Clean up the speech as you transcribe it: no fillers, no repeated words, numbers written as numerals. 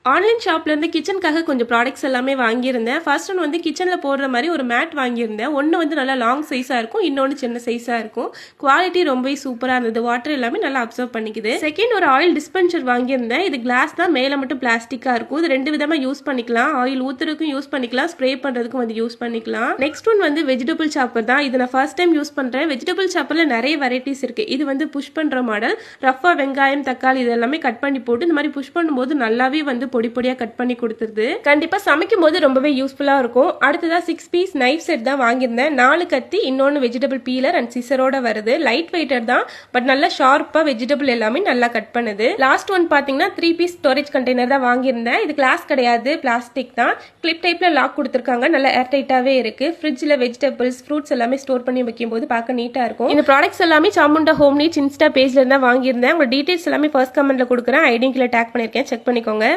Online ஷாப்லேருந்து கிச்சனுக்காக கொஞ்சம் products எல்லாமே வாங்கியிருந்தேன். ஃபர்ஸ்ட் ஒன் வந்து கிச்சனில் போடுற மாதிரி ஒரு மேட் வாங்கியிருந்தேன். ஒன்று வந்து நல்லா லாங் சைஸாக இருக்கும், இன்னொன்று சின்ன சைஸாக இருக்கும். குவாலிட்டி ரொம்பவே சூப்பராக இருந்தது. வாட்டர் எல்லாமே நல்லா அப்சர்வ் பண்ணிக்குது. செகண்ட் ஒரு ஆயில் டிஸ்பென்சர் வாங்கியிருந்தேன். இது கிளாஸ் தான், மேலே மட்டும் பிளாஸ்டிக்காக இருக்கும். இது 2 விதமாக யூஸ் பண்ணிக்கலாம். ஆயில் ஊற்றுறதுக்கும் யூஸ் பண்ணிக்கலாம், ஸ்ப்ரே பண்ணுறதுக்கும் வந்து யூஸ் பண்ணிக்கலாம். நெக்ஸ்ட் ஒன் வந்து வெஜிடபிள் சாப்பர் தான். இது நான் ஃபர்ஸ்ட் டைம் யூஸ் பண்ணுறேன். வெஜிடபிள் சாப்பரில் நிறைய வெரைட்டிஸ் இருக்குது. இது வந்து புஷ் பண்ணுற மாடல். ரஃபாக வெங்காயம், தக்காளி இது எல்லாமே கட் பண்ணி போட்டு இந்த மாதிரி புஷ் பண்ணும்போது நல்லாவே வந்து பொடி பொடியா கட் பண்ணி கொடுத்துருது. கண்டிப்பா சமைக்கும் போது ரொம்பவே யூஸ்ஃபுல்லா இருக்கும். அடுத்ததா 6 பீஸ் நைஃப் செட் தான் வாங்கியிருந்தேன். 4 கத்தி, இன்னொன்று வெஜிடபிள் பீலர் அண்ட் சிசரோட வருது. லைட் வெயிட்டர் தான், பட் நல்லா ஷார்ப்பா வெஜிடபிள் எல்லாமே நல்லா கட் பண்ணுது. லாஸ்ட் ஒன் பாத்தீங்கன்னா 3 பீஸ் ஸ்டோரேஜ் கண்டெய்னர் தான் வாங்கியிருந்தேன். இது கிளாஸ் கிடையாது, பிளாஸ்டிக் தான். கிளிப் டைப்ல லாக் கொடுத்துருக்காங்க, நல்லா ஏர் டைட்டாவே இருக்கு. ஃப்ரிட்ஜ்ல வெஜிடபிள்ஸ், ஃப்ரூட்ஸ் எல்லாமே ஸ்டோர் பண்ணி வைக்கும் போது பார்க்க நீட்டா இருக்கும். இந்த ப்ராடக்ட்ஸ் எல்லாமே சாமுண்டா ஹோம் நீட்ஸ் இன்ஸ்டா பேஜ்ல இருந்தா வாங்கியிருந்தேன். உங்க டீடைல்ஸ் எல்லாமே ஃபர்ஸ்ட் கமெண்ட்ல கொடுக்குறேன். ஐடியும் கீழே டேக் பண்ணிருக்கேன், செக் பண்ணிக்கோங்க.